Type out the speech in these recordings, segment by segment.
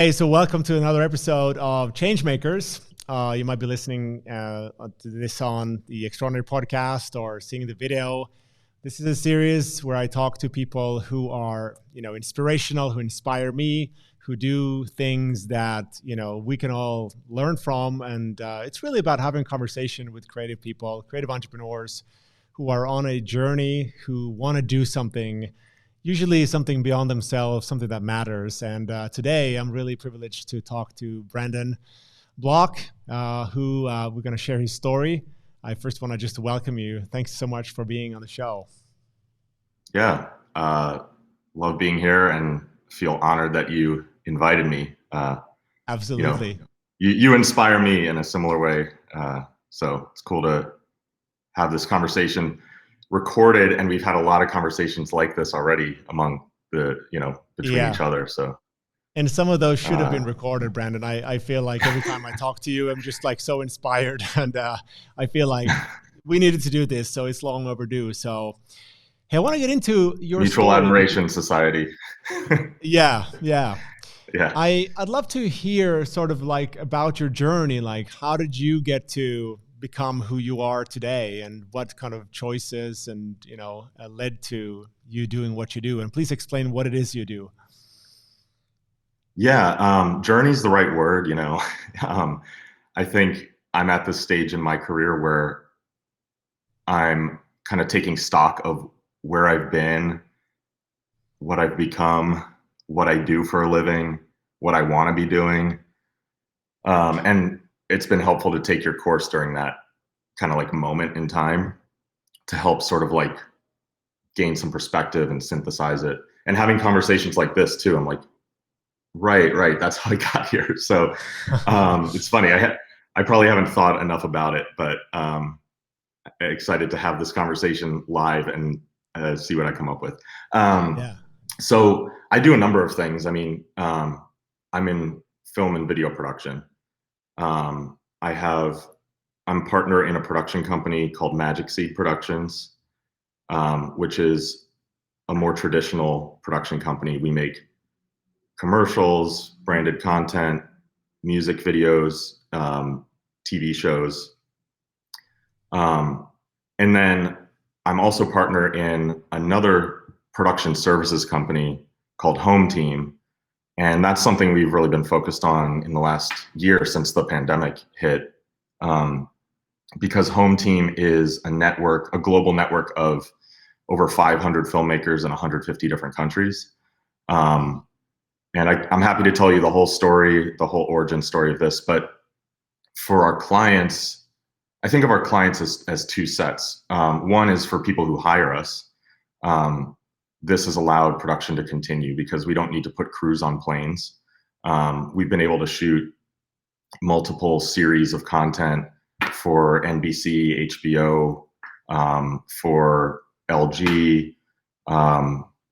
Hey, so welcome to another episode of Changemakers. You might be listening to this on the Extraordinary podcast or seeing the video. This is a series where I talk to people who are, inspirational, who inspire me, who do things that, we can all learn from. And it's really about having a conversation with creative people, creative entrepreneurs who are on a journey, who want to do something, usually something beyond themselves, something that matters. And today I'm really privileged to talk to Brandon Bloch, who we're going to share his story. I first want to just welcome you. Thanks so much for being on the show. Yeah, love being here and feel honored that you invited me. Absolutely. You inspire me in a similar way. So it's cool to have this conversation recorded, and we've had a lot of conversations like this already among between each other. So, and some of those should have been recorded, Brandon. I feel like every time I talk to you, I'm just like so inspired, and I feel like we needed to do this, so it's long overdue. So, hey, I want to get into your Mutual story. Admiration Society. Yeah. I'd love to hear sort of like about your journey. Like, how did you get to become who you are today, and what kind of choices and led to you doing what you do? And please explain what it is you do. Yeah, journey's the right word. I think I'm at this stage in my career where I'm kind of taking stock of where I've been, what I've become, what I do for a living, what I want to be doing. And it's been helpful to take your course during that kind of like moment in time to help sort of like gain some perspective and synthesize it. And having conversations like this too, I'm like, right, that's how I got here. So it's funny. I probably haven't thought enough about it, but excited to have this conversation live and see what I come up with. So I do a number of things. I mean, I'm in film and video production. I'm partner in a production company called Magic Seed Productions, which is a more traditional production company. We make commercials, branded content, music videos, TV shows. And then I'm also partner in another production services company called Hometeam. And that's something we've really been focused on in the last year since the pandemic hit, because Hometeam is a global network of over 500 filmmakers in 150 different countries. And I'm happy to tell you the whole story, the whole origin story of this. But for our clients, I think of our clients as two sets. One is for people who hire us. This has allowed production to continue because we don't need to put crews on planes. We've been able to shoot multiple series of content for NBC, HBO, for LG,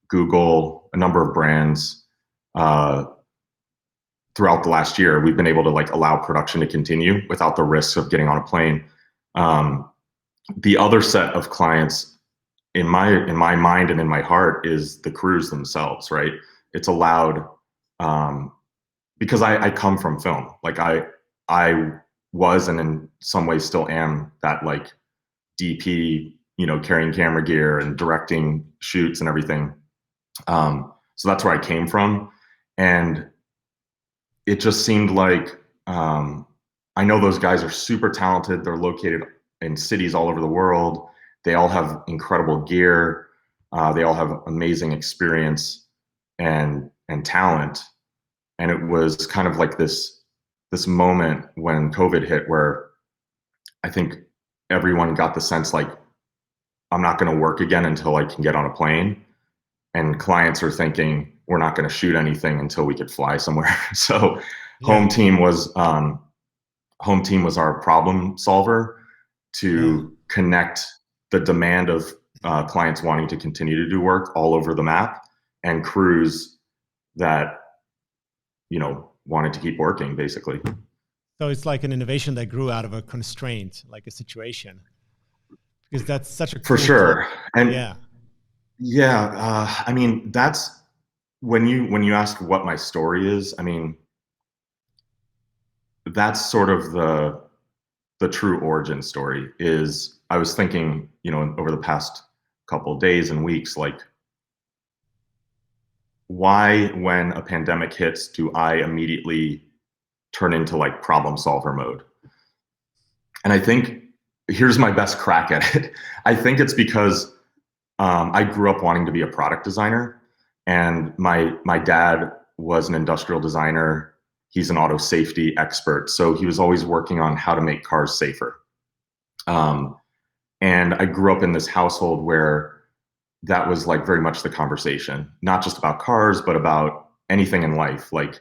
Google, a number of brands. Throughout the last year, we've been able to like allow production to continue without the risks of getting on a plane. The other set of clients in my mind and in my heart is the crews themselves, right? It's allowed, because I come from film. Like I was, and in some ways still am, that like DP, carrying camera gear and directing shoots and everything. So that's where I came from. And it just seemed like, I know those guys are super talented. They're located in cities all over the world. They all have incredible gear. They all have amazing experience and talent. And it was kind of like this moment when COVID hit where I think everyone got the sense like, I'm not going to work again until I can get on a plane. And clients are thinking, we're not going to shoot anything until we could fly somewhere. So Hometeam was our problem solver to connect the demand of clients wanting to continue to do work all over the map and crews that wanted to keep working, basically. So it's like an innovation that grew out of a constraint, like a situation, because that's such a cool for sure. And I mean, that's when you ask what my story is. I mean, that's sort of the true origin story. Is I was thinking, over the past couple of days and weeks, like, why, when a pandemic hits, do I immediately turn into like problem solver mode? And I think here's my best crack at it. I think it's because I grew up wanting to be a product designer, and my dad was an industrial designer. He's an auto safety expert, so he was always working on how to make cars safer. And I grew up in this household where that was like very much the conversation, not just about cars, but about anything in life. Like,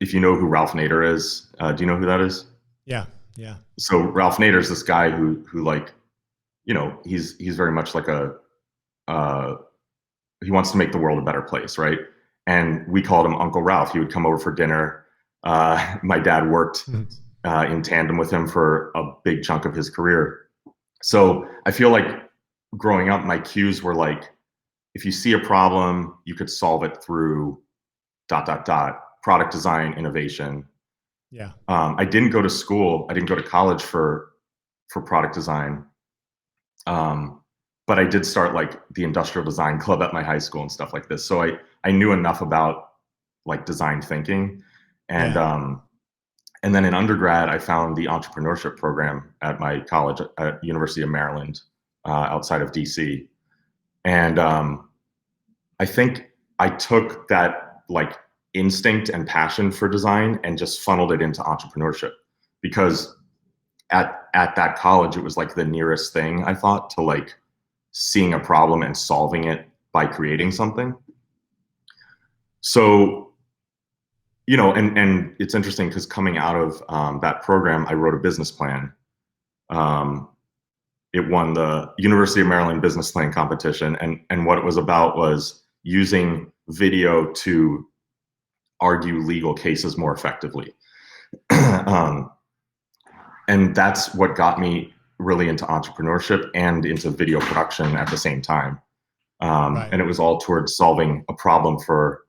if you know who Ralph Nader is, do you know who that is? Yeah, yeah. So Ralph Nader is this guy who like, he's very much like he wants to make the world a better place, right? And we called him Uncle Ralph. He would come over for dinner. My dad worked in tandem with him for a big chunk of his career. So I feel like growing up, my cues were like, if you see a problem, you could solve it through ... product design, innovation. Yeah. I didn't go to school. I didn't go to college for product design. But I did start like the industrial design club at my high school and stuff like this. So I knew enough about like design thinking. And and then in undergrad, I found the entrepreneurship program at my college at University of Maryland, outside of DC. And I think I took that like instinct and passion for design and just funneled it into entrepreneurship, because at that college, it was like the nearest thing, I thought, to like seeing a problem and solving it by creating something. So, and it's interesting because coming out of that program, I wrote a business plan. It won the University of Maryland Business Plan competition. And what it was about was using video to argue legal cases more effectively. And that's what got me really into entrepreneurship and into video production at the same time. Right. And it was all towards solving a problem for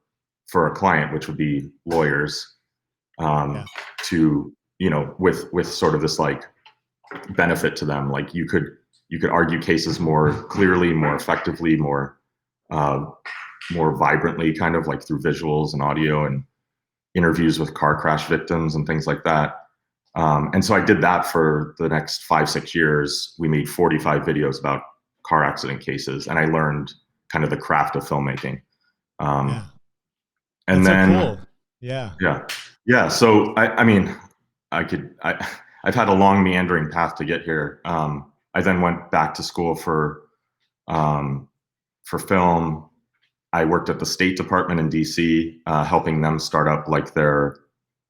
a client, which would be lawyers, to, with sort of this like benefit to them. Like you could argue cases more clearly, more effectively, more vibrantly, kind of like through visuals and audio and interviews with car crash victims and things like that. And so I did that for the next 5-6 years. We made 45 videos about car accident cases, and I learned kind of the craft of filmmaking. And That's then, so cool. Yeah. So I've had a long meandering path to get here. I then went back to school for film. I worked at the State Department in DC, helping them start up like their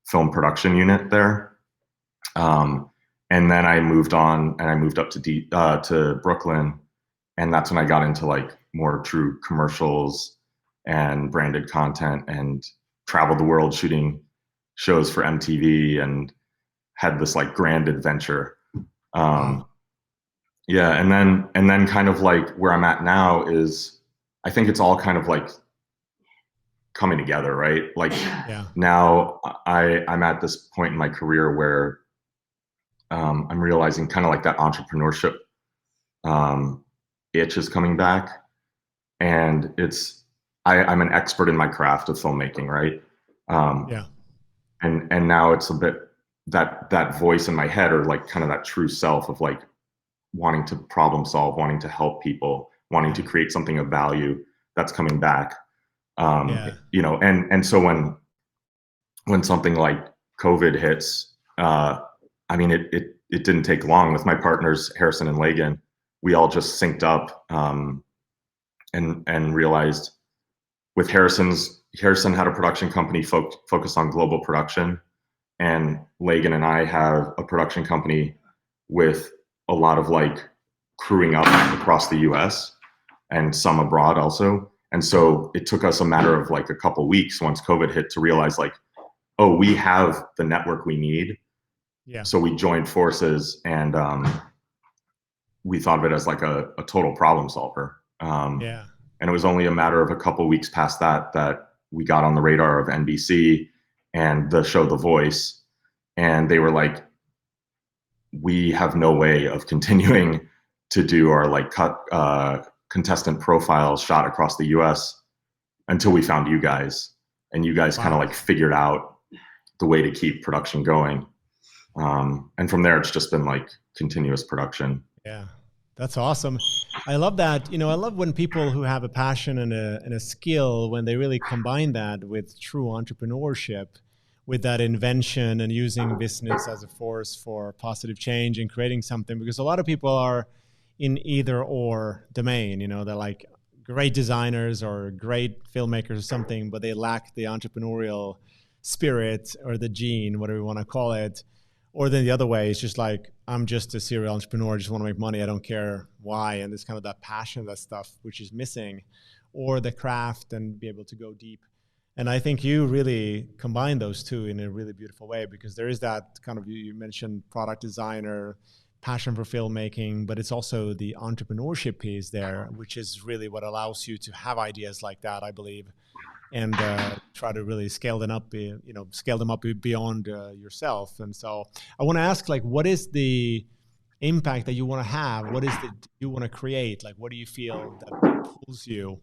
film production unit there. And then I moved on and I moved up to Brooklyn, and that's when I got into like more true commercials and branded content, and traveled the world shooting shows for MTV and had this like grand adventure. Yeah. And then kind of like where I'm at now is, I think it's all kind of like coming together, right? Like now I'm at this point in my career where I'm realizing kind of like that entrepreneurship itch is coming back, and I'm an expert in my craft of filmmaking, right? And now it's a bit that voice in my head, or like kind of that true self of like wanting to problem solve, wanting to help people, wanting to create something of value, that's coming back. And so when something like COVID hits, it didn't take long. With my partners, Harrison and Lagan, we all just synced up, and realized with Harrison had a production company focused on global production, and Lagan and I have a production company with a lot of like crewing up across the US and some abroad also. And so it took us a matter of like a couple weeks once COVID hit to realize like, oh, we have the network we need. So we joined forces, and we thought of it as like a total problem solver. And it was only a matter of a couple weeks past that we got on the radar of NBC, and the show The Voice, and they were like, we have no way of continuing to do our like contestant profiles shot across the US until we found you guys, and you guys kind of like figured out the way to keep production going. And from there, it's just been like continuous production. Yeah, that's awesome. I love that. I love when people who have a passion and a skill, when they really combine that with true entrepreneurship, with that invention and using business as a force for positive change and creating something. Because a lot of people are in either or domain, they're like great designers or great filmmakers or something, but they lack the entrepreneurial spirit or the gene, whatever you want to call it. Or then the other way, it's just like, I'm just a serial entrepreneur. I just want to make money. I don't care why. And there's kind of that passion, that stuff, which is missing, or the craft and be able to go deep. And I think you really combine those two in a really beautiful way, because there is that kind of, you mentioned product designer, passion for filmmaking, but it's also the entrepreneurship piece there, which is really what allows you to have ideas like that, I believe, and try to really scale them up, beyond yourself. And so I want to ask, like, what is the impact that you want to have? What is it you want to create? Like, what do you feel that pulls you?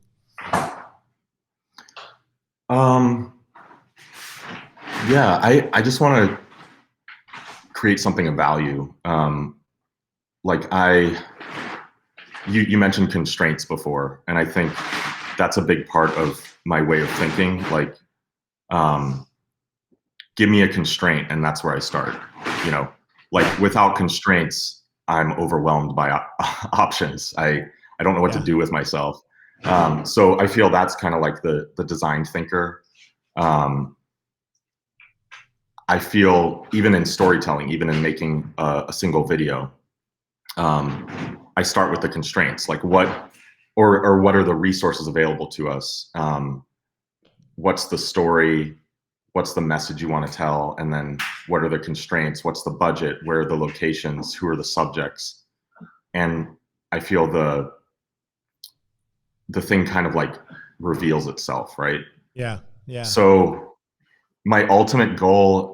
Yeah, I just want to create something of value. Like you mentioned constraints before, and I think that's a big part of my way of thinking. Like, give me a constraint and that's where I start, like without constraints, I'm overwhelmed by options. I don't know what to do with myself. So I feel that's kind of like the design thinker. I feel even in storytelling, even in making a single video, I start with the constraints, like what are the resources available to us? What's the story? What's the message you want to tell? And then what are the constraints? What's the budget? Where are the locations? Who are the subjects? And I feel the thing kind of like reveals itself, right? Yeah, yeah. So my ultimate goal,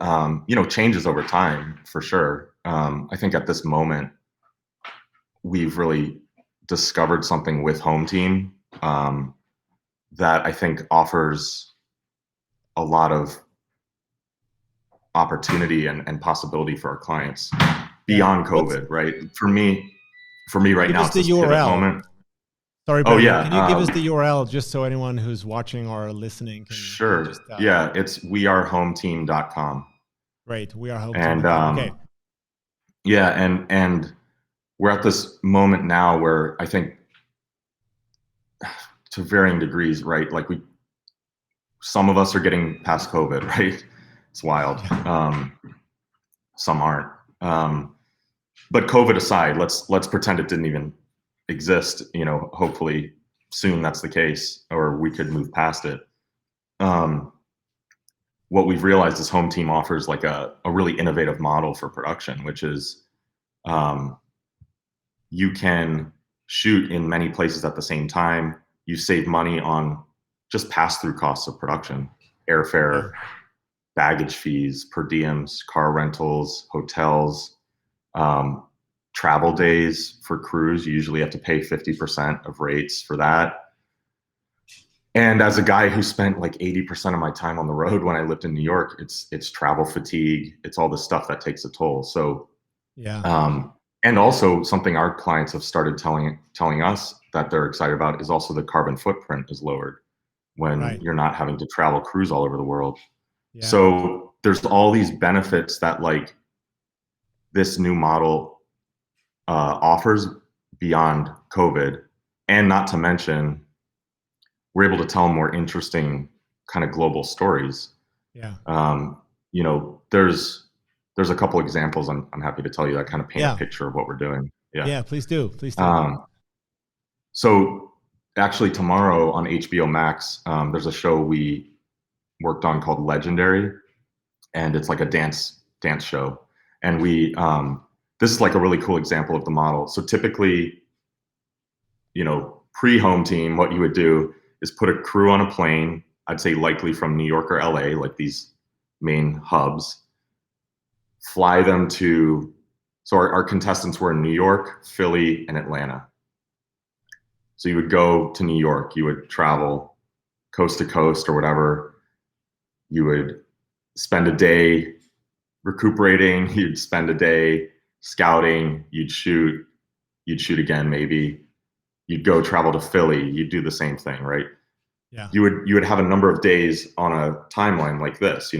changes over time for sure. I think at this moment, we've really discovered something with Hometeam that I think offers a lot of opportunity and possibility for our clients beyond COVID, right? For me right now, it's this pivot moment. Sorry, Brandon. Oh, yeah. Can you give us the URL just so anyone who's watching or listening can? Sure. Just, yeah, it's wearehometeam.com. Great. Wearehometeam. Okay. Yeah, and we're at this moment now where I think, to varying degrees, right? Like some of us are getting past COVID, right? It's wild. Some aren't. But COVID aside, let's pretend it didn't even exist. Hopefully soon that's the case, or we could move past it. What we've realized is Hometeam offers like a really innovative model for production, which is you can shoot in many places at the same time. You save money on just pass-through costs of production, airfare, baggage fees, per diems, car rentals, hotels, travel days for crews. You usually have to pay 50% of rates for that. And as a guy who spent like 80% of my time on the road when I lived in New York, it's travel fatigue. It's all the stuff that takes a toll. So, and also something our clients have started telling us that they're excited about is also the carbon footprint is lowered when you're not having to travel crews all over the world. Yeah. So there's all these benefits that like this new model offers beyond COVID, and not to mention we're able to tell more interesting kind of global stories. Yeah. There's a couple examples I'm happy to tell you that kind of paint a picture of what we're doing. Yeah. Yeah, please do. Please do. So actually tomorrow on HBO Max, there's a show we worked on called Legendary, and it's like a dance show. And this is like a really cool example of the model. So typically, pre-Hometeam, what you would do is put a crew on a plane, I'd say likely from New York or LA, like these main hubs, fly them to, so our contestants were in New York, Philly, and Atlanta. So you would go to New York, you would travel coast to coast or whatever. You would spend a day recuperating, you'd spend a day scouting, you'd shoot again maybe. You'd go travel to Philly, you'd do the same thing, right? Yeah. You would have a number of days on a timeline like this,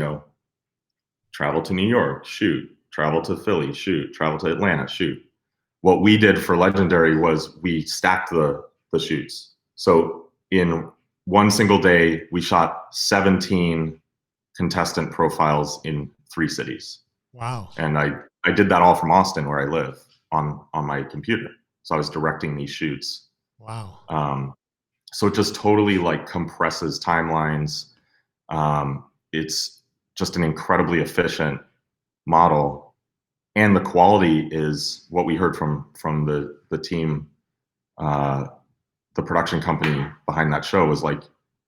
travel to New York, shoot, travel to Philly, shoot, travel to Atlanta, shoot. What we did for Legendary was we stacked the shoots. So in one single day, we shot 17 contestant profiles in 3 cities. Wow. And I did that all from Austin, where I live, on my computer. So I was directing these shoots. Wow. So it just totally like compresses timelines. It's just an incredibly efficient model, and the quality is what we heard from the team, the production company behind that show, was like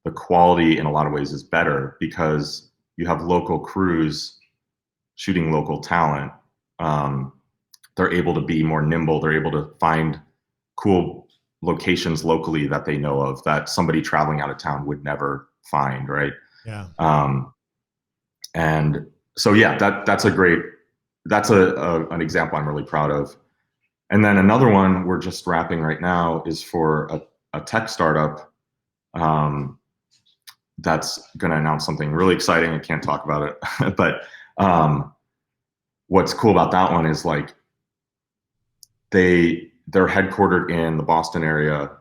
the quality in a lot of ways is better because you have local crews shooting local talent. They're able to be more nimble. They're able to find cool locations locally that they know of that somebody traveling out of town would never find, right? Yeah. And so yeah, that's an example I'm really proud of. And then another one we're just wrapping right now is for a tech startup that's going to announce something really exciting. I can't talk about it, but what's cool about that one is like they're headquartered in the Boston area,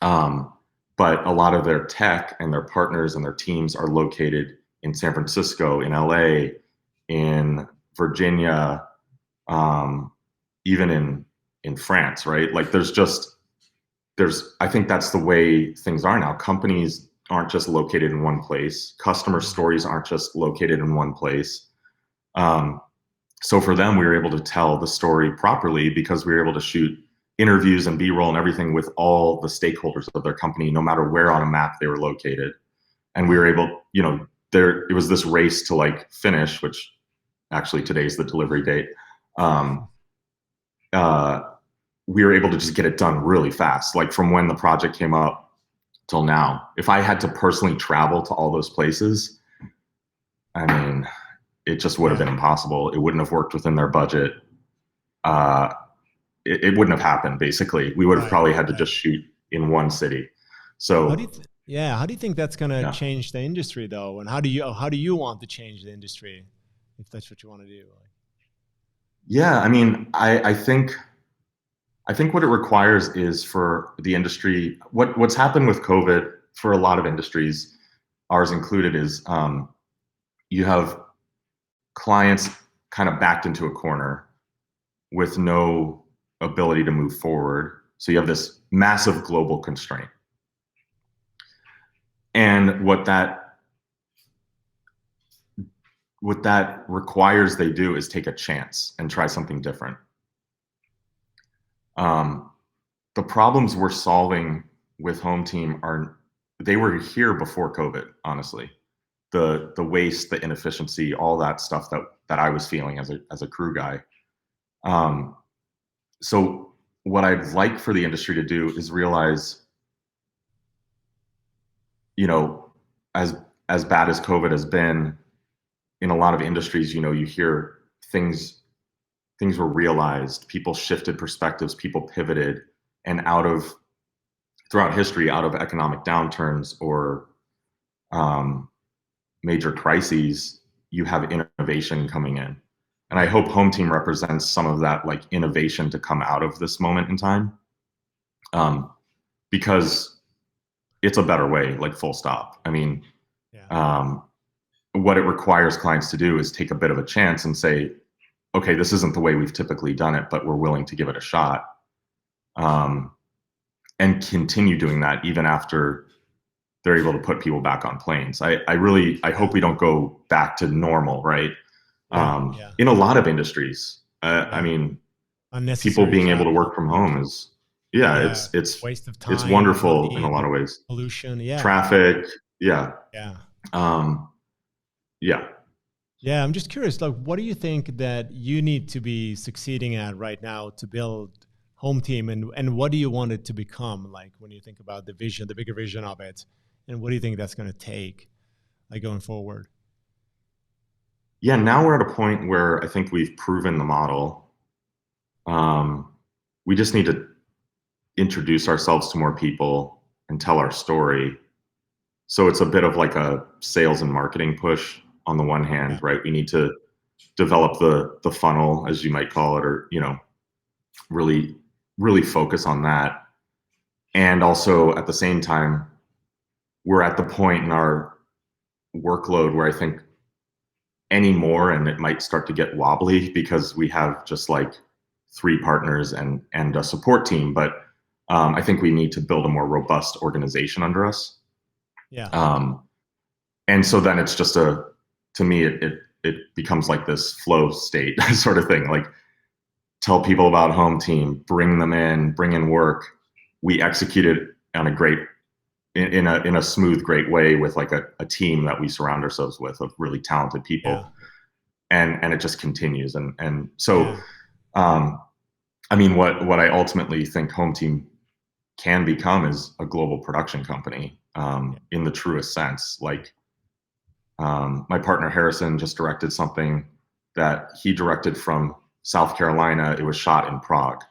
but a lot of their tech and their partners and their teams are located in San Francisco, in LA, in Virginia, even in France, right? Like I think that's the way things are now. Companies aren't just located in one place. Customer stories aren't just located in one place. So for them, we were able to tell the story properly because we were able to shoot interviews and B-roll and everything with all the stakeholders of their company, no matter where on a map they were located. And we were able, it was this race to like finish, which actually today's the delivery date. We were able to just get it done really fast. Like from when the project came up till now, if I had to personally travel to all those places, I mean, it just would have been impossible. It wouldn't have worked within their budget. It wouldn't have happened, basically. We would have probably had to just shoot in one city. So how do you think that's going to change the industry though? And how do you want to change the industry if that's what you want to do? Yeah, I mean, I think what it requires is for the industry, what's happened with COVID for a lot of industries, ours included, is you have clients kind of backed into a corner with no ability to move forward. So you have this massive global constraint. And what that requires they do is take a chance and try something different. The problems we're solving with Hometeam they were here before COVID, honestly. The waste, the inefficiency, all that stuff that I was feeling as a crew guy. So what I'd like for the industry to do is realize, as bad as COVID has been, in a lot of industries, you hear things were realized, people shifted perspectives, people pivoted, and throughout history, out of economic downturns or major crises, you have innovation coming in. And I hope Hometeam represents some of that, like, innovation to come out of this moment in time, because it's a better way, like, full stop. I mean, what it requires clients to do is take a bit of a chance and say, okay, this isn't the way we've typically done it, but we're willing to give it a shot, and continue doing that even after they're able to put people back on planes. I hope we don't go back to normal, right? In a lot of industries, I mean, people being able to work from home is, it's waste of time, it's wonderful money, in a lot of ways. Pollution, Traffic, yeah. Yeah, I'm just curious, like, what do you think that you need to be succeeding at right now to build Home Team, and what do you want it to become? Like, when you think about the vision, the bigger vision of it, and what do you think that's going to take, like, going forward? Yeah, now we're at a point where I think we've proven the model. Um, we just need to introduce ourselves to more people and tell our story. So it's a bit of like a sales and marketing push on the one hand, Yeah, right? We need to develop the funnel, as you might call it, or really really focus on that. And also at the same time, we're at the point in our workload where I think anymore, and it might start to get wobbly because we have just like three partners and a support team. But I think we need to build a more robust organization under us. yeah, Um, and so then it's just to me, it becomes like this flow state sort of thing. Like tell people about Home Team, bring them in, bring in work. We execute it on a great in a smooth, great way with like a team that we surround ourselves with of really talented yeah, people, and it just continues. And so, yeah, um, I mean, what I ultimately think Home Team can become is a global production company, yeah. in the truest sense. Like my partner Harrison just directed something that he directed from South Carolina. It was shot in Prague,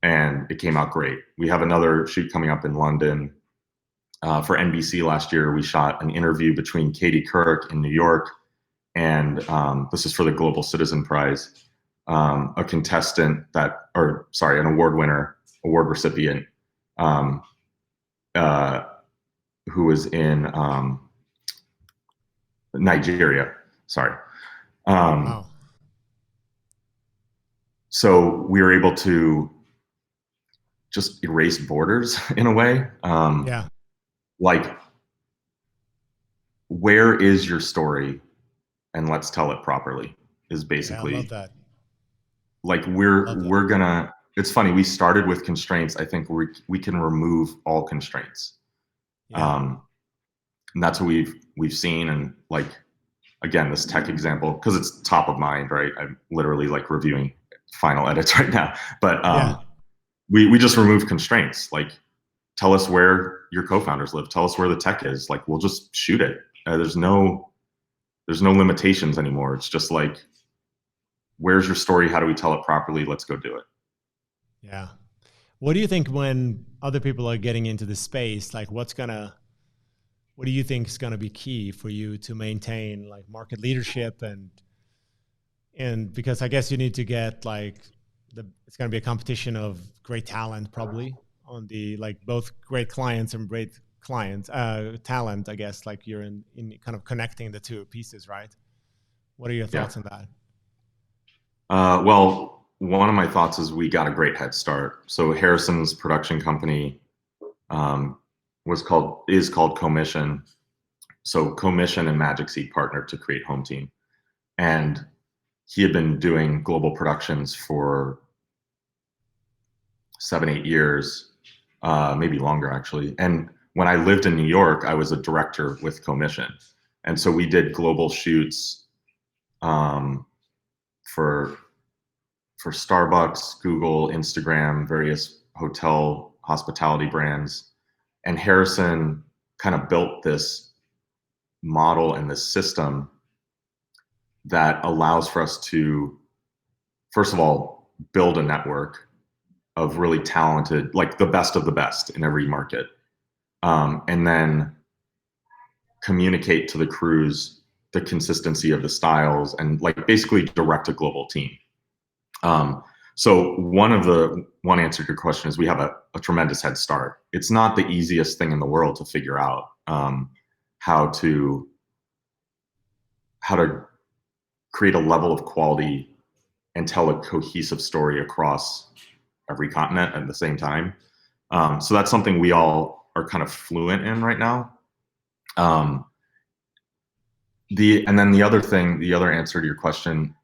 and it came out great. We have another shoot coming up in London. For NBC last year, we shot an interview between Katie Couric in New York, and this is for the Global Citizen Prize, a contestant an award winner, award recipient, um, uh, who was in Nigeria. Sorry. Um, Wow. so we were able to just erase borders in a way. Yeah, Like, where is your story, and let's tell it properly. Is yeah, I love basically that. like I love that. we're gonna. It's funny. We started with constraints. I think we can remove all constraints. Yeah, Um, and that's what we've seen. And like again, this tech example, because it's top of mind, right? I'm literally like reviewing final edits right now. But yeah, we just remove constraints. Like tell us where your co-founders live. Tell us where the tech is. Like we'll just shoot it. There's no limitations anymore. It's just like, where's your story? How do we tell it properly? Let's go do it. yeah. What do you think when other people are getting into the space? Like, what do you think is gonna be key for you to maintain like market leadership, and because I guess you need to get like it's gonna be a competition of great talent probably on the like both great clients and great clients talent. I guess like you're in kind of connecting the two pieces, right? What are your Yeah. thoughts on that? Well, one of my thoughts is we got a great head start. So Harrison's production company um, is called Commission. So Commission and Magic Seed partnered to create Home Team, and he had been doing global productions for 7, 8 years, maybe longer actually. And when I lived in New York, I was a director with Commission, and so we did global shoots um, for Starbucks, Google, Instagram, various hotel hospitality brands. And Harrison kind of built this model and this system that allows for us to, first of all, build a network of really talented, like the best of the best in every market. And then communicate to the crews the consistency of the styles and like basically direct a global team. Um, so one answer to your question is we have a tremendous head start. It's not the easiest thing in the world to figure out how to how to create a level of quality and tell a cohesive story across every continent at the same time. So that's something we all are kind of fluent in right now. Um, and then the other answer to your question,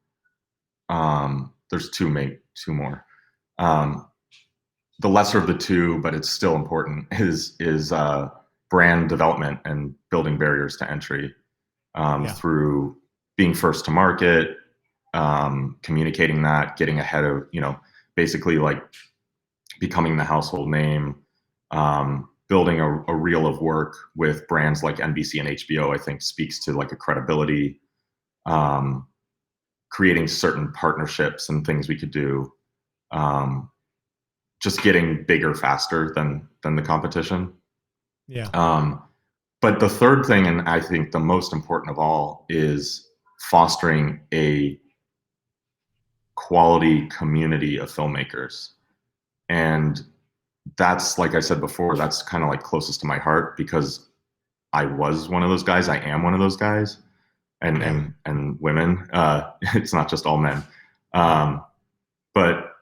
there's two more. Um, the lesser of the two, but it's still important, is brand development and building barriers to entry Yeah, through being first to market, communicating that, getting ahead of, basically like becoming the household name, building a reel of work with brands like NBC and HBO, I think speaks to like a credibility, creating certain partnerships and things we could do, just getting bigger faster than the competition. Yeah. But the third thing, and I think the most important of all, is fostering a quality community of filmmakers. And that's, like I said before, that's kind of like closest to my heart because I was one of those guys. I am one of those guys, and women. It's not just all men, but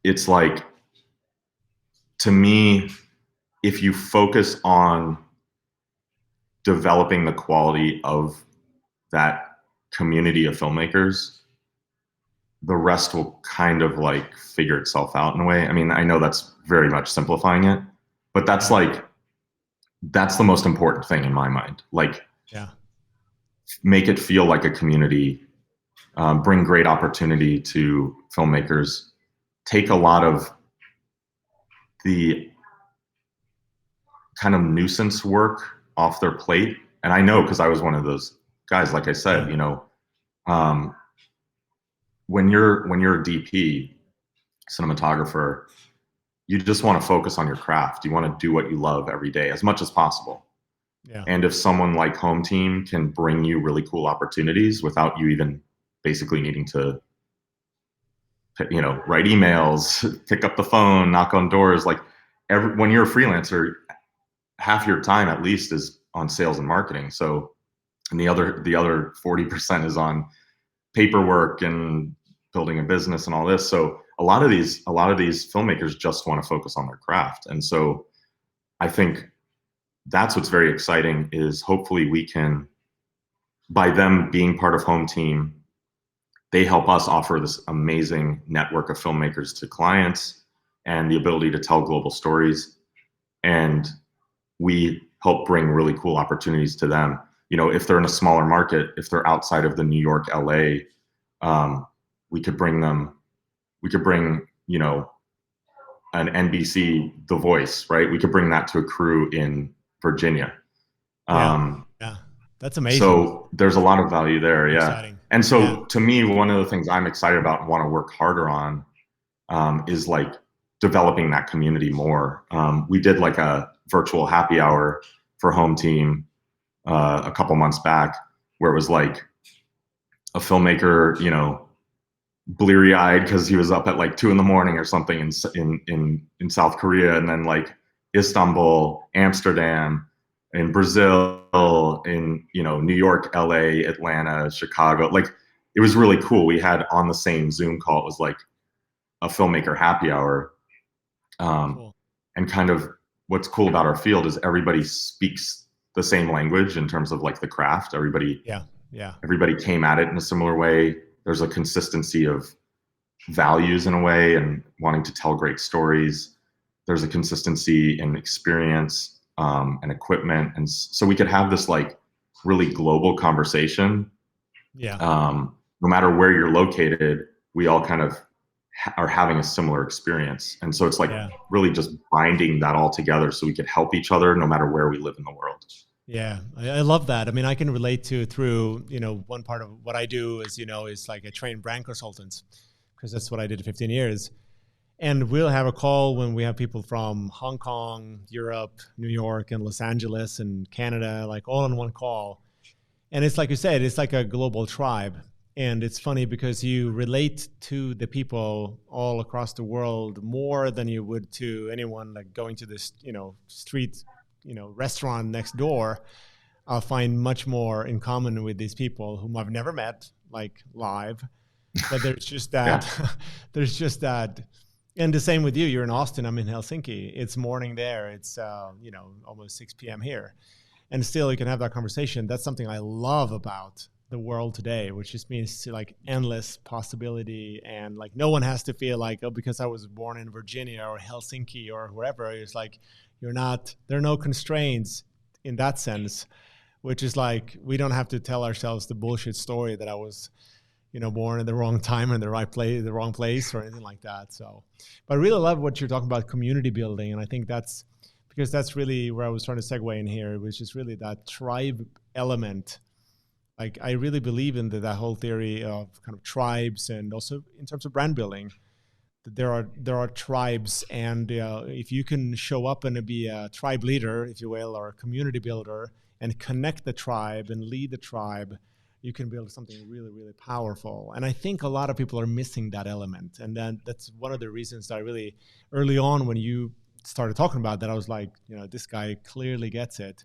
it's like, to me, if you focus on developing the quality of that community of filmmakers, the rest will kind of like figure itself out in a way. I mean, I know that's very much simplifying it, but that's the most important thing in my mind. Like, make it feel like a community, bring great opportunity to filmmakers, take a lot of the kind of nuisance work off their plate. And I know, because I was one of those guys, like I said, when you're a DP, cinematographer, you just want to focus on your craft. You want to do what you love every day as much as possible. Yeah. And if someone like Hometeam can bring you really cool opportunities without you even basically needing to, write emails, pick up the phone, knock on doors, like when you're a freelancer, half your time at least is on sales and marketing. So, and the other 40% is on paperwork and building a business and all this. So a lot of these filmmakers just want to focus on their craft. And so I think that's what's very exciting, is hopefully we can, by them being part of Hometeam, they help us offer this amazing network of filmmakers to clients and the ability to tell global stories. And we help bring really cool opportunities to them. If they're in a smaller market, if they're outside of the New York, LA, we could bring, an NBC, The Voice, right? We could bring that to a crew in Virginia. That's amazing. So there's a lot of value there. Yeah. Exciting. And so to me, one of the things I'm excited about and want to work harder on, is like developing that community more. We did like a virtual happy hour for Hometeam a couple months back, where it was like a filmmaker, bleary eyed because he was up at like 2 a.m. or something in South Korea, and then like Istanbul, Amsterdam, in Brazil, in New York, LA, Atlanta, Chicago. Like, it was really cool. We had on the same Zoom call, it was like a filmmaker happy hour. Cool. And kind of what's cool about our field is everybody speaks the same language in terms of like the craft. Everybody came at it in a similar way. There's a consistency of values in a way, and wanting to tell great stories. There's a consistency in experience, and equipment. And so we could have this like really global conversation. No matter where you're located, we all kind of are having a similar experience. And so it's like really just binding that all together so we could help each other no matter where we live in the world. Yeah, I love that. I mean, I can relate to through, one part of what I do is, is like I train brand consultants, because that's what I did for 15 years. And we'll have a call when we have people from Hong Kong, Europe, New York, and Los Angeles and Canada, like all on one call. And it's like you said, it's like a global tribe. And it's funny because you relate to the people all across the world more than you would to anyone like going to this, street, restaurant next door. I'll find much more in common with these people whom I've never met, like live. But there's just that, there's just that. And the same with you. You're in Austin. I'm in Helsinki. It's morning there. It's, almost 6 p.m. here. And still you can have that conversation. That's something I love about the world today, which just means like endless possibility. And like no one has to feel like, oh, because I was born in Virginia or Helsinki or wherever. It's like there are no constraints in that sense. which is like, we don't have to tell ourselves the bullshit story that I was, born in the wrong time, in the right place, the wrong place, or anything like that. So, but I really love what you're talking about, community building. And I think that's because that's really where I was trying to segue in here, which is really that tribe element. Like, I really believe in that whole theory of kind of tribes, and also in terms of brand building, that there are tribes, and if you can show up and be a tribe leader, if you will, or a community builder, and connect the tribe and lead the tribe, you can build something really, really powerful. And I think a lot of people are missing that element. And then that's one of the reasons that I really, early on when you started talking about that, I was like, this guy clearly gets it.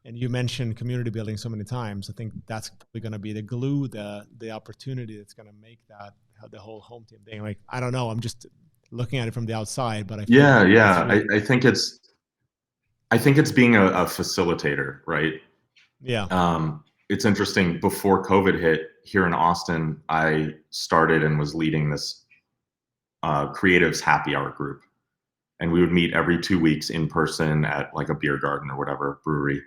And you mentioned community building so many times. I think that's probably going to be the glue, the opportunity that's going to make that the whole home team thing. Like, I don't know, I'm just looking at it from the outside, but I feel Yeah, like yeah. really, I think it's being a facilitator, right? yeah, It's interesting. Before COVID hit here in Austin, I started and was leading this creatives happy hour group, and we would meet every 2 weeks in person at like a beer garden or whatever brewery.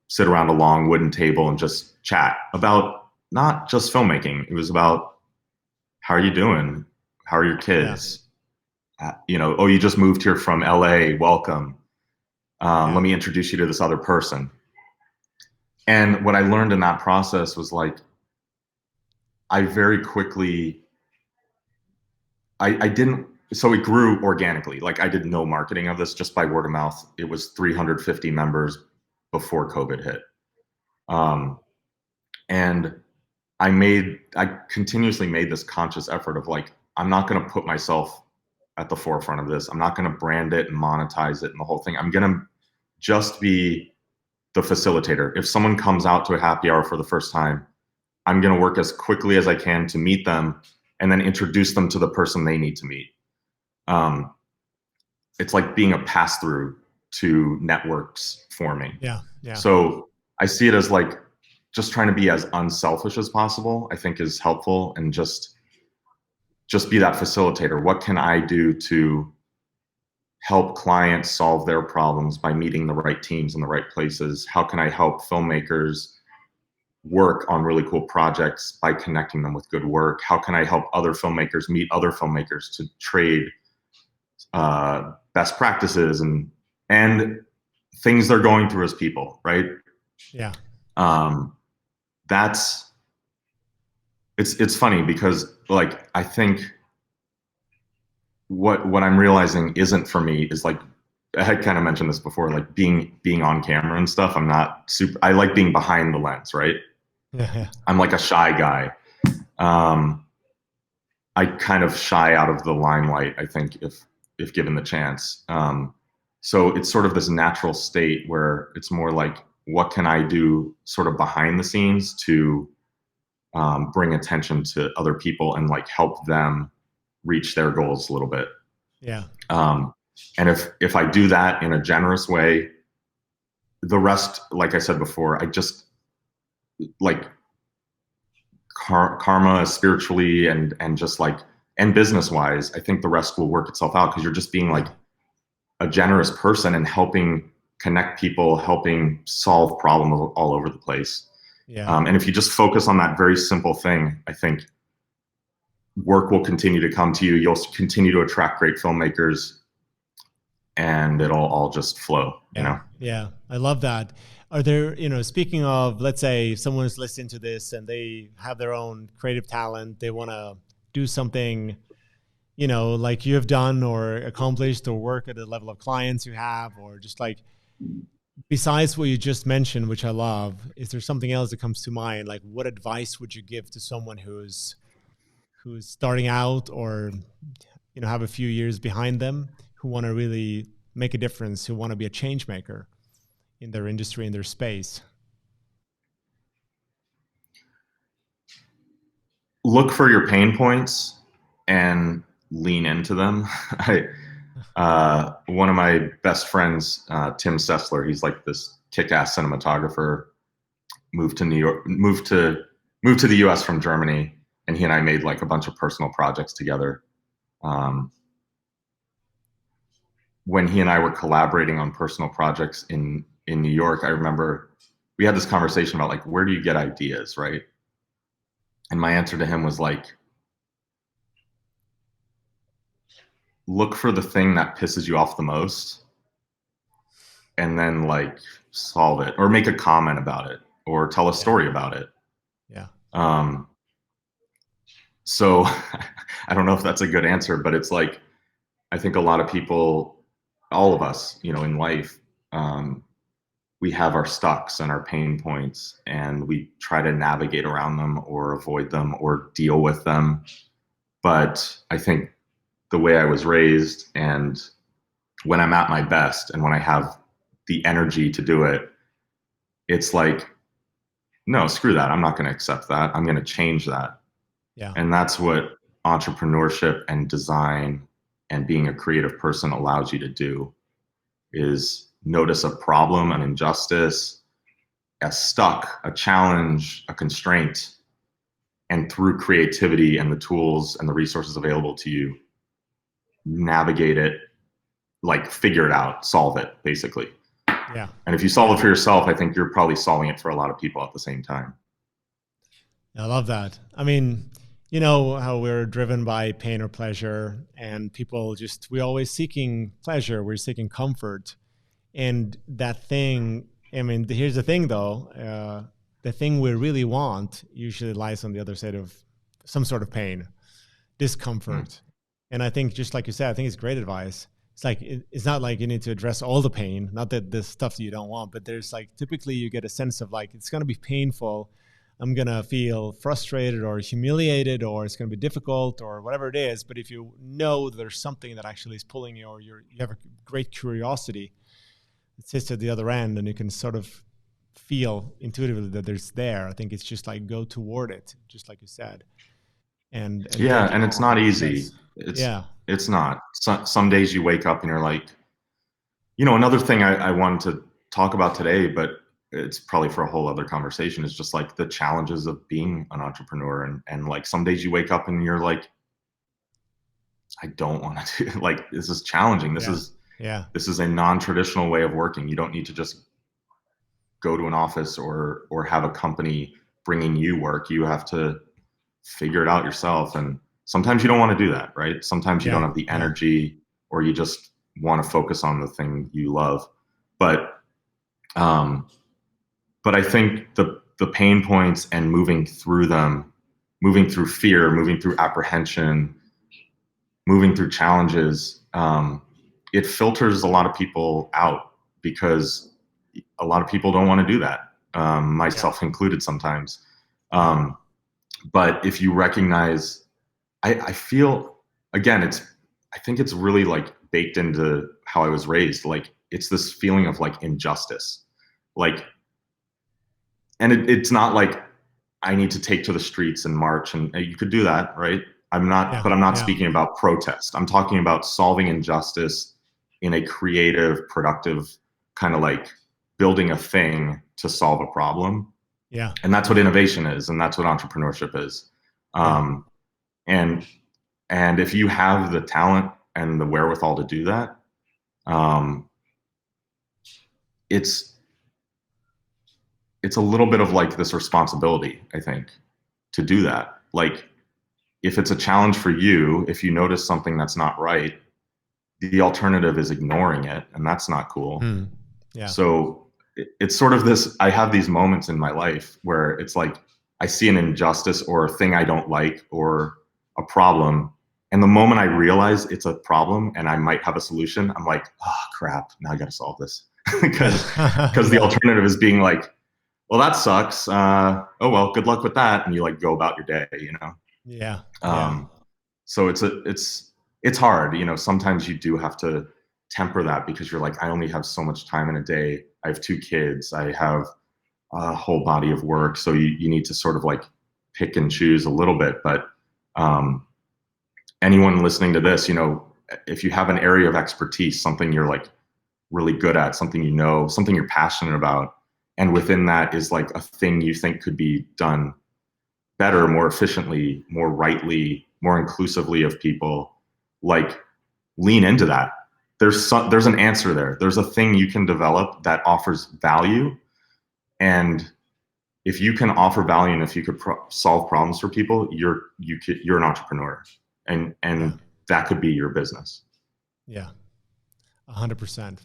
Sit around a long wooden table and just chat about not just filmmaking. It was about, how are you doing? How are your yeah, kids? Oh, you just moved here from LA. Welcome. yeah, Let me introduce you to this other person. And what I learned in that process was like, I very quickly, I didn't, so it grew organically. Like, I did no marketing of this, just by word of mouth. It was 350 members before COVID hit. And I continuously made this conscious effort of like, I'm not going to put myself at the forefront of this. I'm not going to brand it and monetize it and the whole thing. I'm going to just be the facilitator. If someone comes out to a happy hour for the first time, I'm going to work as quickly as I can to meet them and then introduce them to the person they need to meet. It's like being a pass-through to networks forming. yeah, yeah, So I see it as like, just trying to be as unselfish as possible, I think, is helpful, and just be that facilitator. What can I do to help clients solve their problems by meeting the right teams in the right places? How can I help filmmakers work on really cool projects by connecting them with good work? How can I help other filmmakers meet other filmmakers to trade best practices and things they're going through as people, right? yeah, That's, it's funny because, like, I think what I'm realizing isn't for me is like, I had kind of mentioned this before, like being on camera and stuff. I'm not super, I like being behind the lens, right? yeah, I'm like a shy guy. I kind of shy out of the limelight, I think, if given the chance. So it's sort of this natural state where it's more like, what can I do sort of behind the scenes to bring attention to other people and like help them reach their goals a little bit. yeah, And if I do that in a generous way, the rest, like I said before, I just like karma spiritually and just like, and business wise, I think the rest will work itself out, because you're just being like a generous person and helping connect people, helping solve problems all over the place. yeah. And if you just focus on that very simple thing, I think work will continue to come to you. You'll continue to attract great filmmakers, and it'll all just flow, you know? Yeah. I love that. Are there, speaking of, let's say someone's listening to this and they have their own creative talent, they want to do something, like you have done or accomplished, or work at the level of clients you have, or just like, besides what you just mentioned, which I love, is there something else that comes to mind? Like, what advice would you give to someone who's starting out, or have a few years behind them, who want to really make a difference, who want to be a change maker in their industry, in their space? Look for your pain points and lean into them. One of my best friends, Tim Sessler, he's like this kick-ass cinematographer, moved to New York, moved to the US from Germany, and he and I made like a bunch of personal projects together. When he and I were collaborating on personal projects in in New York, I remember we had this conversation about like, where do you get ideas, right? And my answer to him was like, look for the thing that pisses you off the most and then like solve it or make a comment about it or tell a story about it. Yeah. So I don't know if that's a good answer, but it's like, I think a lot of people, all of us, you know, in life, we have our stucks and our pain points and we try to navigate around them or avoid them or deal with them. But I think the way I was raised and when I'm at my best and when I have the energy to do it, it's like, no, screw that. I'm not going to accept that. I'm going to change that. Yeah. And that's what entrepreneurship and design and being a creative person allows you to do, is notice a problem, an injustice, a stuck, a challenge, a constraint, and through creativity and the tools and the resources available to you, navigate it, like figure it out, solve it, basically. Yeah. And if you solve it for yourself, I think you're probably solving it for a lot of people at the same time. I love that. I mean, you know how we're driven by pain or pleasure, and people we're always seeking pleasure. We're seeking comfort. And that thing, I mean, here's the thing though, the thing we really want usually lies on the other side of some sort of pain, discomfort. And I think, just like you said, I think it's great advice. It's like, it's not like you need to address all the pain, not that the stuff that you don't want, but there's like, typically you get a sense of like, it's going to be painful. I'm going to feel frustrated or humiliated, or it's going to be difficult or whatever it is. But if you know there's something that actually is pulling you, or you have a great curiosity, it sits at the other end and you can sort of feel intuitively that there's there. I think it's just like go toward it, just like you said. And yeah, and it's not easy. It's not. Some days you wake up and you're like, you know, another thing I wanted to talk about today, but it's probably for a whole other conversation, is just like the challenges of being an entrepreneur. And like some days you wake up and you're like, I don't want to do, like, this is challenging. This is a non-traditional way of working. You don't need to just go to an office or have a company bringing you work. You have to figure it out yourself. And sometimes you don't want to do that, right? Sometimes you don't have the energy, or you just want to focus on the thing you love. But I think the pain points and moving through them, moving through fear, moving through apprehension, moving through challenges, it filters a lot of people out, because a lot of people don't want to do that, myself included sometimes. But if you recognize, I feel, again, I think it's really like baked into how I was raised. Like, it's this feeling of like injustice, like, and it's not like I need to take to the streets and march, and you could do that, right? But I'm not speaking about protest. I'm talking about solving injustice in a creative, productive kind of like building a thing to solve a problem. Yeah. And that's what innovation is. And that's what entrepreneurship is. And if you have the talent and the wherewithal to do that, it's a little bit of like this responsibility, I think, to do that. Like, if it's a challenge for you, if you notice something that's not right, the alternative is ignoring it, and that's not cool. So it's sort of this, I have these moments in my life where it's like, I see an injustice or a thing I don't like or a problem. And the moment I realize it's a problem and I might have a solution, I'm like, oh crap, now I got to solve this. Because the alternative is being like, well, that sucks. Oh, well, good luck with that. And you like go about your day, you know? So it's hard, you know, sometimes you do have to temper that, because you're like, I only have so much time in a day. I have 2 kids. I have a whole body of work. So you need to sort of like pick and choose a little bit. But anyone listening to this, you know, if you have an area of expertise, something you're like really good at, something you know, something you're passionate about, and within that is like a thing you think could be done better, more efficiently, more rightly, more inclusively of people, like lean into that. there's an answer there. There's a thing you can develop that offers value, and if you can offer value and if you could solve problems for people, you're an entrepreneur, and that could be your business. Yeah, 100%.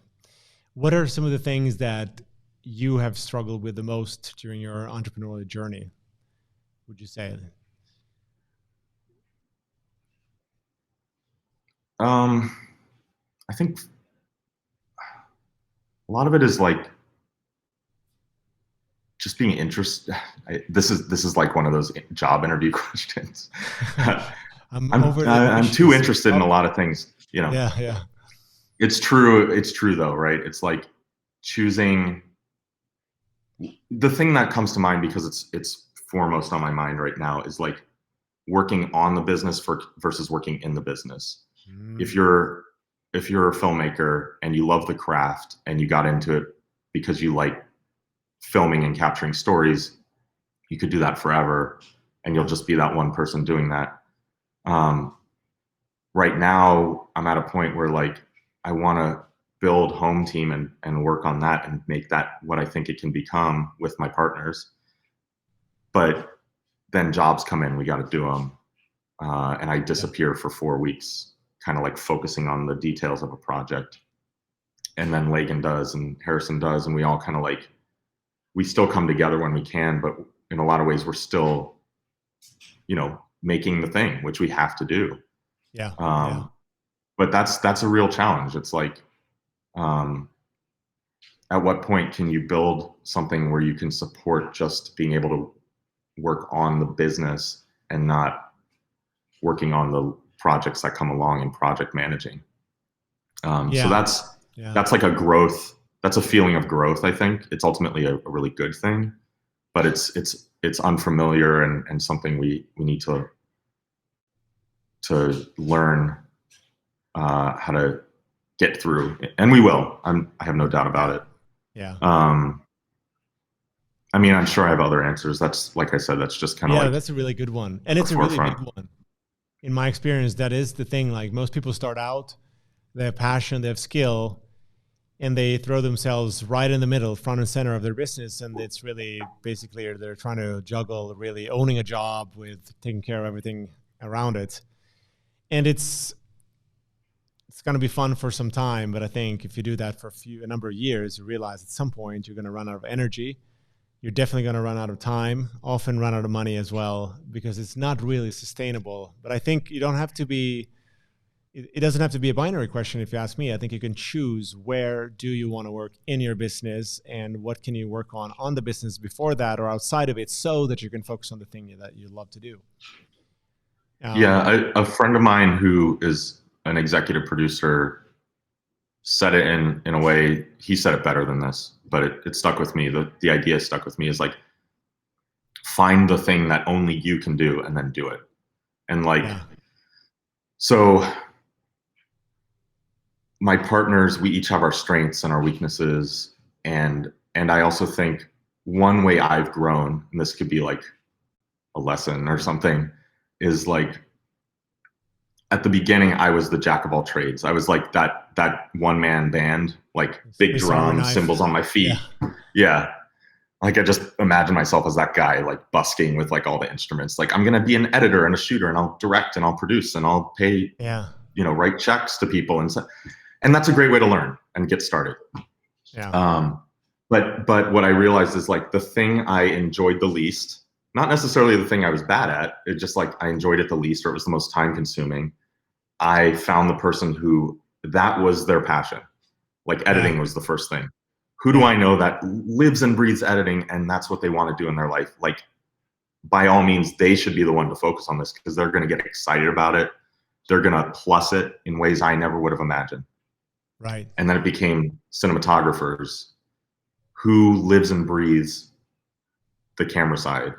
What are some of the things that you have struggled with the most during your entrepreneurial journey, would you say? I think a lot of it is like just being interested. This is like one of those job interview questions. I'm too interested in a lot of things, you know. Yeah. It's true though, right? It's like choosing the thing that comes to mind, because it's foremost on my mind right now, is like working on the business versus working in the business. If you're a filmmaker and you love the craft and you got into it because you like filming and capturing stories, you could do that forever and you'll just be that one person doing that. Right now I'm at a point where like I want to build Hometeam and work on that and make that what I think it can become with my partners. But then jobs come in, we got to do them. And I disappear for 4 weeks, kind of like focusing on the details of a project. And then Lagan does and Harrison does, and we all kind of like, we still come together when we can, but in a lot of ways we're still, you know, making the thing, which we have to do. Yeah. But that's a real challenge. It's like, at what point can you build something where you can support just being able to work on the business and not working on the projects that come along and project managing? So that's like a growth. That's a feeling of growth. I think it's ultimately a really good thing, but it's unfamiliar and something we need to learn how to get through, and we will. I have no doubt about it. Yeah. I mean, I'm sure I have other answers. That's, like I said, that's just kind of like, that's a really good one, and it's a really big one. In my experience, that is the thing. Like most people start out, they have passion, they have skill, and they throw themselves right in the middle, front and center of their business, and it's really basically they're trying to juggle really owning a job with taking care of everything around it, and it's going to be fun for some time, but I think if you do that for a number of years, you realize at some point you're going to run out of energy. You're definitely going to run out of time, often run out of money as well, because it's not really sustainable. But I think you don't have to be, it doesn't have to be a binary question if you ask me. I think you can choose where do you want to work in your business and what can you work on the business before that or outside of it so that you can focus on the thing that you love to do. A friend of mine who is an executive producer said it in a way, he said it better than this, but it stuck with me. The idea stuck with me, is like, find the thing that only you can do and then do it. And like, so my partners, we each have our strengths and our weaknesses. And I also think one way I've grown, and this could be like a lesson or something, is like, at the beginning, I was the jack of all trades. I was like that one-man band, like big drums, cymbals on my feet. Yeah. Like I just imagine myself as that guy, like busking with like all the instruments. Like I'm going to be an editor and a shooter, and I'll direct and I'll produce and I'll pay, write checks to people. And that's a great way to learn and get started. Yeah. But what I realized is like the thing I enjoyed the least, not necessarily the thing I was bad at, it just like I enjoyed it the least, or it was the most time consuming. I found the person who that was their passion. Like editing was the first thing. Who do I know that lives and breathes editing and that's what they want to do in their life? Like, by all means, they should be the one to focus on this because they're going to get excited about it. They're going to plus it in ways I never would have imagined. Right. And then it became cinematographers who lives and breathes the camera side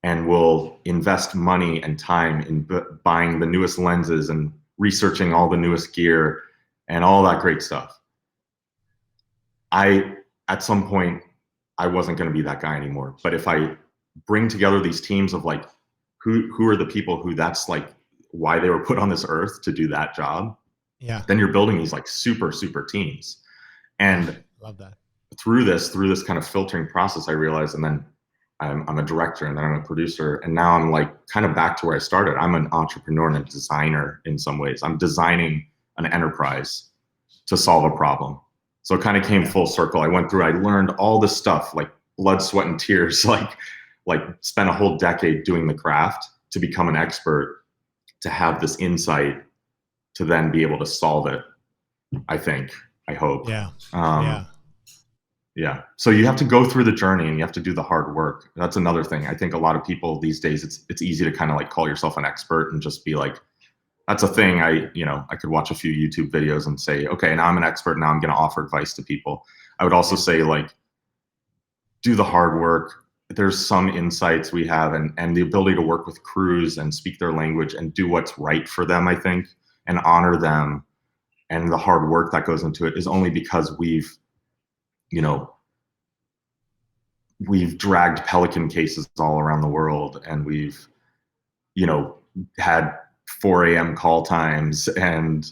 and will invest money and time in buying the newest lenses and researching all the newest gear and all that great stuff. At some point, I wasn't going to be that guy anymore. But if I bring together these teams of like, who are the people who that's like why they were put on this earth to do that job, Yeah. Then you're building these like super, super teams. And Love that. through this kind of filtering process, I realized, and then I'm a director, and then I'm a producer, and now I'm like kind of back to where I started. I'm an entrepreneur and a designer in some ways. I'm designing an enterprise to solve a problem. So it kind of came full circle. I went through, I learned all this stuff, like blood, sweat, and tears, like spent a whole decade doing the craft to become an expert, to have this insight, to then be able to solve it. I hope. Yeah. Yeah. Yeah. So you have to go through the journey and you have to do the hard work. That's another thing. I think a lot of people these days, it's easy to kind of like call yourself an expert and just be like, that's a thing. I could watch a few YouTube videos and say, okay, now I'm an expert. Now I'm going to offer advice to people. I would also say, like, do the hard work. There's some insights we have, and the ability to work with crews and speak their language and do what's right for them, I think, and honor them. And the hard work that goes into it is only because we've dragged Pelican cases all around the world, and we've, had 4 a.m. call times, and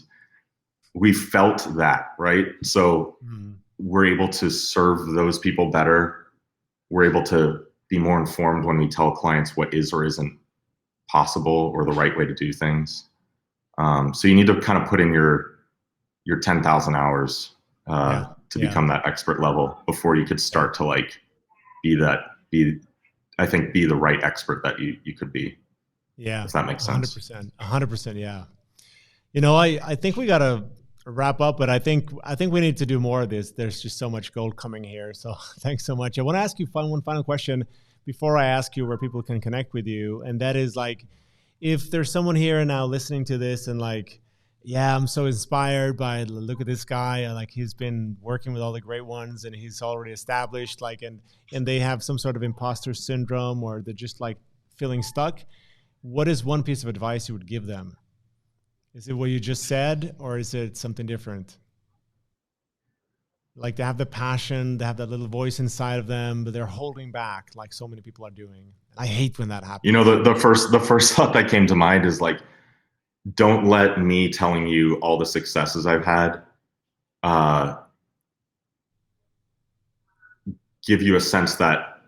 we felt that, right? So we're able to serve those people better. We're able to be more informed when we tell clients what is or isn't possible or the right way to do things. So you need to kind of put in your 10,000 hours to become that expert level before you could start to like be the right expert that you could be. Yeah. If that makes sense. 100%. Yeah. I think we got to wrap up, but I think we need to do more of this. There's just so much gold coming here. So thanks so much. I want to ask you one final question before I ask you where people can connect with you. And that is, like, if there's someone here now listening to this and like, yeah, I'm so inspired by, look at this guy, like he's been working with all the great ones and he's already established, like, and they have some sort of imposter syndrome, or they're just like feeling stuck. What is one piece of advice you would give them? Is it what you just said, or is it something different? Like, they have the passion, they have that little voice inside of them, but they're holding back like so many people are doing. I hate when that happens. The first thought that came to mind is like, don't let me telling you all the successes I've had give you a sense that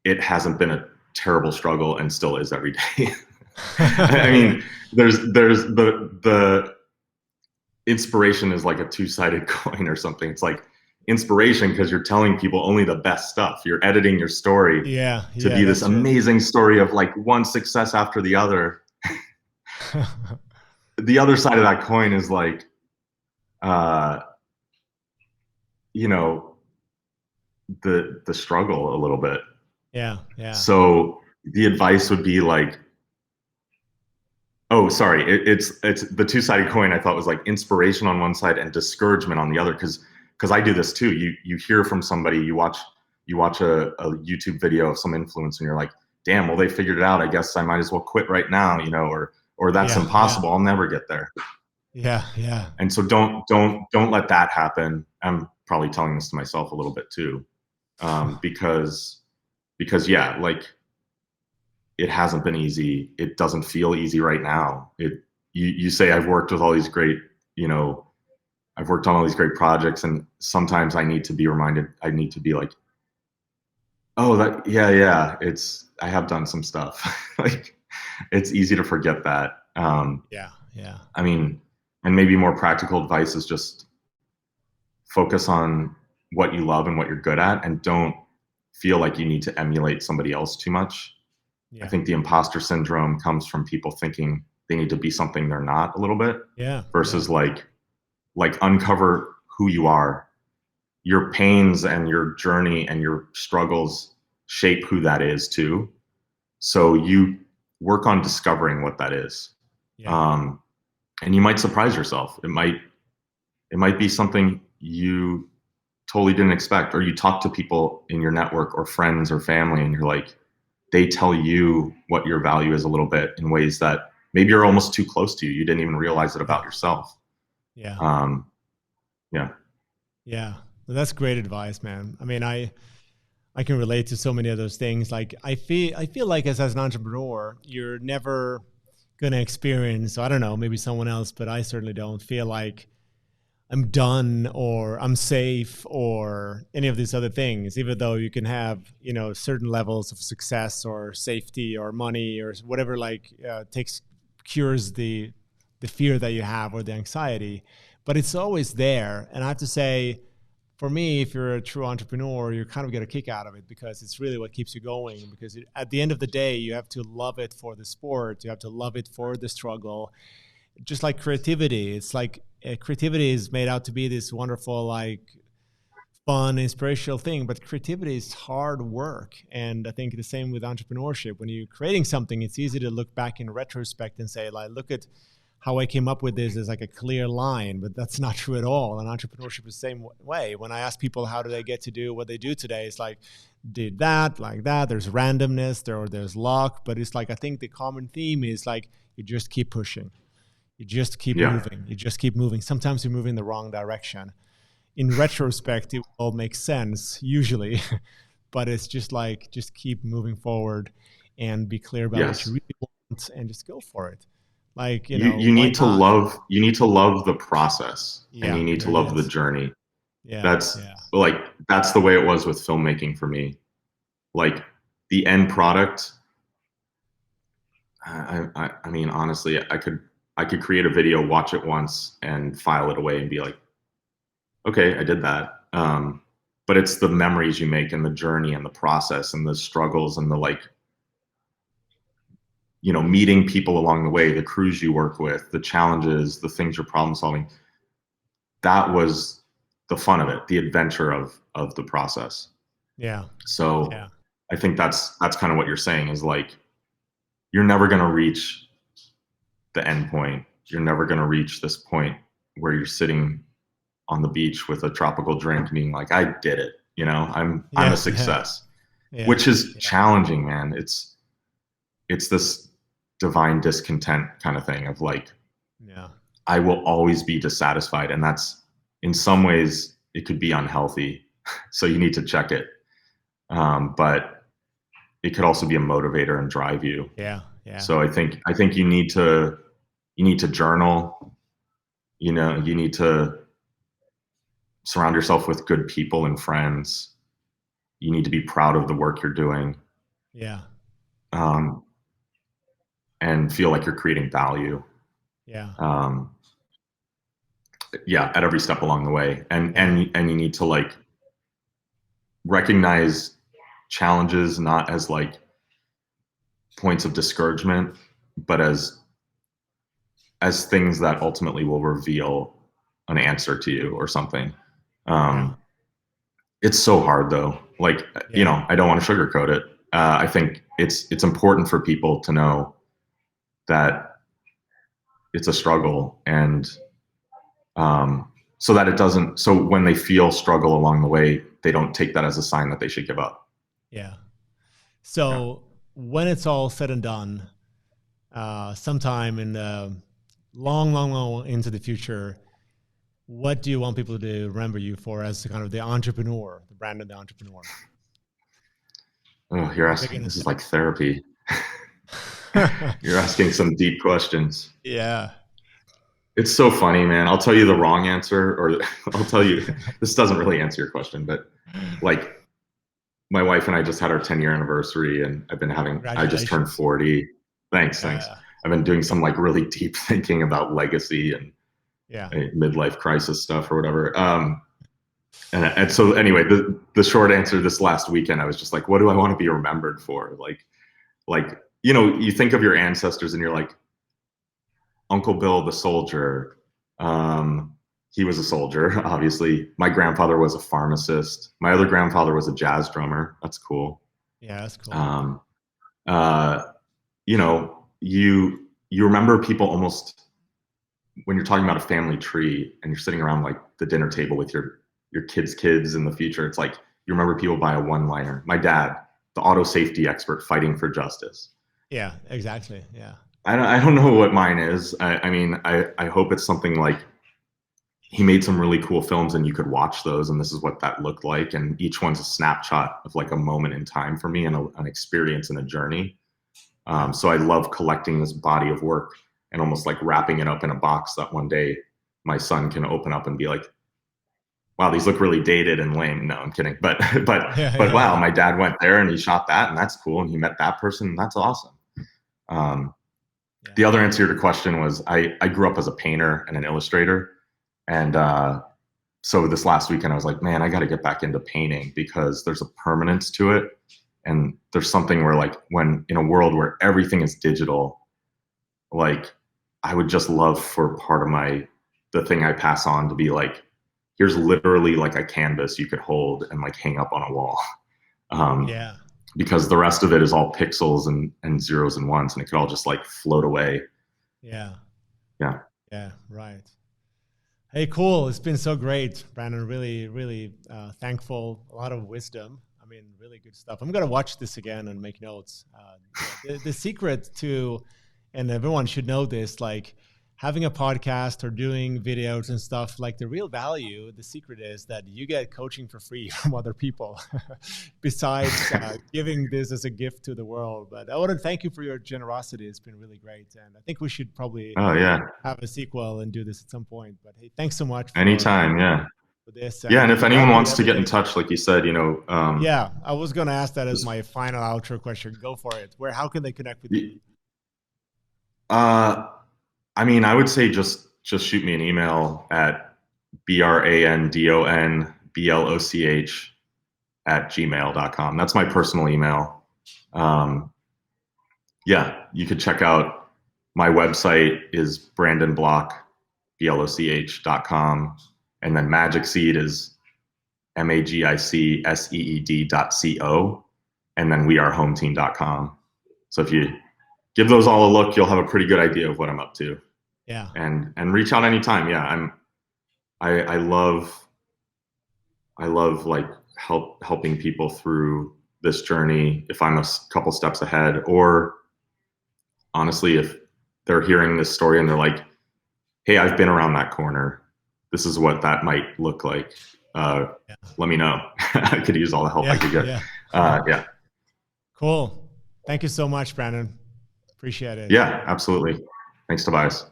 it hasn't been a terrible struggle and still is every day. I mean, there's the inspiration is like a two-sided coin or something. It's like inspiration because you're telling people only the best stuff. You're editing your story to be this amazing story of like one success after the other. The other side of that coin is like, the struggle a little bit. Yeah. So the advice would be like, oh, sorry, it's the two-sided coin. I thought was like inspiration on one side and discouragement on the other, because I do this too. You hear from somebody, you watch a YouTube video of some influencer, and you're like, damn, well, they figured it out. I guess I might as well quit right now, or that's impossible. I'll never get there. Yeah. And so don't let that happen. I'm probably telling this to myself a little bit too, because like, it hasn't been easy. It doesn't feel easy right now. You say I've worked with all these great, I've worked on all these great projects, and sometimes I need to be reminded. I need to be like, oh, I have done some stuff. Like, it's easy to forget that. Yeah. I mean, and maybe more practical advice is just focus on what you love and what you're good at, and don't feel like you need to emulate somebody else too much. Yeah. I think the imposter syndrome comes from people thinking they need to be something they're not a little bit. Yeah. Versus like uncover who you are. Your pains and your journey and your struggles shape who that is too. So you work on discovering what that is. Yeah. And you might surprise yourself. It might be something you totally didn't expect, or you talk to people in your network or friends or family, and you're like, they tell you what your value is a little bit in ways that maybe are almost too close to you. You didn't even realize it about yourself. Yeah. Yeah. That's great advice, man. I mean, I can relate to so many of those things. Like, I feel like as an entrepreneur, you're never going to experience, I don't know, maybe someone else, but I certainly don't feel like I'm done or I'm safe or any of these other things, even though you can have, certain levels of success or safety or money or whatever, cures the fear that you have or the anxiety, but it's always there. And I have to say, for me, if you're a true entrepreneur, you kind of get a kick out of it because it's really what keeps you going. Because at the end of the day, you have to love it for the sport. You have to love it for the struggle. Just like creativity, it's like creativity is made out to be this wonderful, like fun, inspirational thing. But creativity is hard work. And I think the same with entrepreneurship. When you're creating something, it's easy to look back in retrospect and say, like, look at how I came up with this as like a clear line, but that's not true at all. And entrepreneurship is the same way. When I ask people how do they get to do what they do today, it's like, did that, like that. There's randomness, there's luck, but it's like, I think the common theme is like, you just keep pushing. You just keep moving. You just keep moving. Sometimes you're moving in the wrong direction. In retrospect, it all makes sense usually, but it's just like, just keep moving forward and be clear about what you really want and just go for it. Like, you need to love the process, and you need to love the journey. That's the way it was with filmmaking for me. Like the end product, I mean, honestly, I could create a video, watch it once and file it away and be like, okay, I did that. But it's the memories you make and the journey and the process and the struggles and the meeting people along the way, the crews you work with, the challenges, the things you're problem solving. That was the fun of it, the adventure of the process. Yeah. So I think that's kind of what you're saying is like, you're never going to reach the end point. You're never going to reach this point where you're sitting on the beach with a tropical drink being like, I did it. I'm a success, which is challenging, man. It's this divine discontent kind of thing of like, I will always be dissatisfied. And that's, in some ways, it could be unhealthy. So you need to check it. But it could also be a motivator and drive you. Yeah. So I think you need to journal, you need to surround yourself with good people and friends. You need to be proud of the work you're doing. Yeah. And feel like you're creating value. Yeah. At every step along the way. And you need to like recognize challenges not as like points of discouragement, but as things that ultimately will reveal an answer to you or something. It's so hard though. Like, I don't want to sugarcoat it. I think it's important for people to know that it's a struggle, and so when they feel struggle along the way, they don't take that as a sign that they should give up. Yeah. So when it's all said and done, sometime in the long into the future, what do you want people to remember you for as kind of the entrepreneur, the Brandon the entrepreneur? Oh, you're asking, this is like therapy. You're asking some deep questions. Yeah. It's so funny, man. I'll tell you the wrong answer, or I'll tell you, this doesn't really answer your question, but like my wife and I just had our 10-year anniversary, and I just turned 40. Thanks. I've been doing some like really deep thinking about legacy and midlife crisis stuff or whatever. And so anyway, the short answer this last weekend, I was just like, what do I want to be remembered for? Like, you think of your ancestors and you're like, Uncle Bill, the soldier. He was a soldier, obviously. My grandfather was a pharmacist. My other grandfather was a jazz drummer. That's cool. Yeah, that's cool. You remember people almost when you're talking about a family tree and you're sitting around like the dinner table with your kids in the future. It's like you remember people by a one-liner. My dad, the auto safety expert fighting for justice. Yeah, exactly. Yeah. I don't know what mine is. I mean, I hope it's something like he made some really cool films and you could watch those and this is what that looked like. And each one's a snapshot of like a moment in time for me and an experience and a journey. So I love collecting this body of work and almost like wrapping it up in a box that one day my son can open up and be like, wow, these look really dated and lame. No, I'm kidding. But wow, my dad went there and he shot that, and that's cool. And he met that person, and that's awesome. The other answer to your question was I grew up as a painter and an illustrator. And so this last weekend I was like, man, I got to get back into painting because there's a permanence to it. And there's something where like when in a world where everything is digital, like I would just love for part of the thing I pass on to be like, here's literally like a canvas you could hold and like hang up on a wall. Because the rest of it is all pixels and zeros and ones, and it could all just like float away. Yeah, right. Hey, cool. It's been so great, Brandon. Really, really thankful. A lot of wisdom. I mean, really good stuff. I'm going to watch this again and make notes. The secret to, and everyone should know this, like having a podcast or doing videos and stuff, like the real value, the secret is that you get coaching for free from other people besides giving this as a gift to the world. But I want to thank you for your generosity. It's been really great. And I think we should probably have a sequel and do this at some point. But hey, thanks so much. Anytime, for this. And if anyone wants to get in touch, like you said, I was going to ask that as my final outro question. Go for it. How can they connect with you? I mean, I would say just shoot me an email at brandonbloch@gmail.com. That's my personal email. You could check out my website is brandonbloch.com. And then Magic Seed is magicseed.co. And then wearehometeam.com. So if you give those all a look, you'll have a pretty good idea of what I'm up to. Yeah. And reach out anytime. Yeah. I love like helping people through this journey if I'm a couple steps ahead, or honestly, if they're hearing this story and they're like, hey, I've been around that corner. This is what that might look like. Let me know. I could use all the help I could get. Cool. Thank you so much, Brandon. Appreciate it. Yeah, absolutely. Thanks, Tobias.